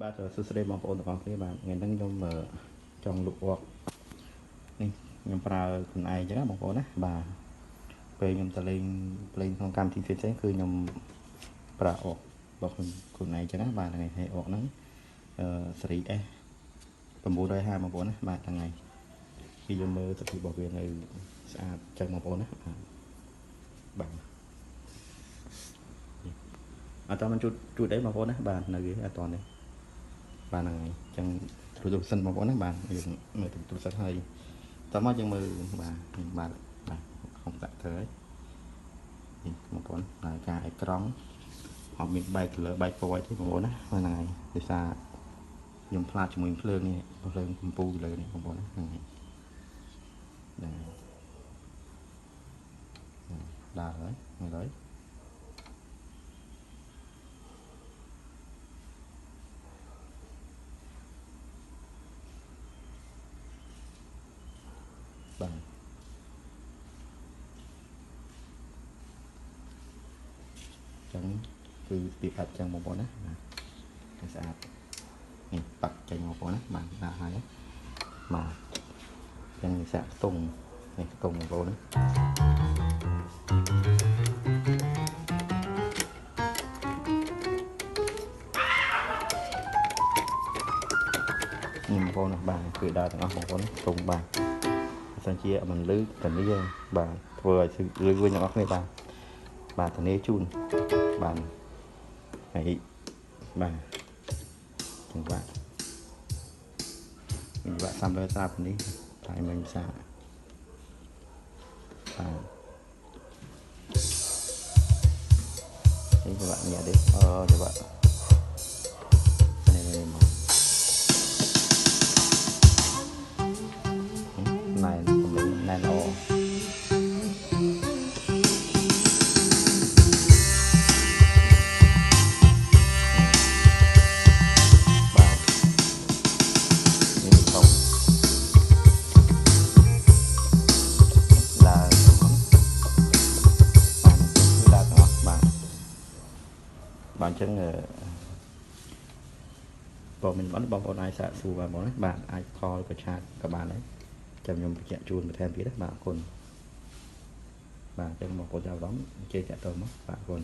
បាទសួស្តីបងប្អូនទាំងអស់គ្នាបាទថ្ងៃនេះខ្ញុំចង់លុបអុកនេះខ្ញុំប្រើខ្លួនឯងអញ្ចឹងណាបងប្អូនណាបាទពេលខ្ញុំទៅលេងភ្លេងក្នុងកម្មវិធីផ្សេងៗគឺខ្ញុំប្រើអុករបស់ខ្លួនឯងអញ្ចឹងណាបាទថ្ងៃនេះអុកហ្នឹងស៊េរី S 950បងប្អូនណាបាទថ្ងៃពីយើងមើលសភាពរបស់វានៅស្អាតចឹងបងប្អូនណាបាទអត់តមិនជួតអីបងប្អូនណាបាទនៅវាអត់តនេះបាទហ្នឹងហើយអញ្ចឹងទូរទស្សន៍បងប្អូនណាបាទយើងមើលទូរទស្សន៍ហើយតោះមកយើងមើលបាទខ្ញុំដាក់ធ្វើហើយនេះបងប្អូនហើយការអេក្រង់អត់មានបែក color បែកពណ៌ទេបងប្អូនណាហ្នឹងហើយដោយសារខ្ញុំផ្លាតជាមួយភ្លើងនេះភ្លើងកំពូលលើនេះបងប្អូនណាហ្នឹងហើយដល់ហើយមើលហើយបាទចឹងគឺពីកាត់ចឹងបងប្អូនណាបាទស្អាតនេះបាត់ចេញបងប្អូនណាបាទដាក់ហើយបាទចឹងសាក់ខ្ទង់នេះខ្ទង់បងប្អូនណានេះបងប្អូនណាបាទគឺដើរទាំងអស់បងប្អូនខ្ទង់បាទបើសិនជាមិនលឺតានីបាទធ្វើឲ្យលឺវិញទាំងអស់គ្នាបាទតានីជូនបាទហើយបាទចង្វាក់សាំលើស្រាប់នេះតែមិនសាបាទនេះចង្វាក់ញ៉ាំទេចង្វាក់នេះមកណែនកំលេងណែនល្អបាទអញ្ចឹងបងមិនបានបងប្អូនអាចសាកសួរបានបងណាបាទអាចខលក៏ឆាតក៏បានដែរចាំខ្ញុំបញ្ជាក់ជូនបន្ថែមទៀតណាបាទអរគុណបាទអញ្ចឹងបងប្អូនចាប់អារម្មណ៍ជើញតាក់ទងមកបាទអរគុណ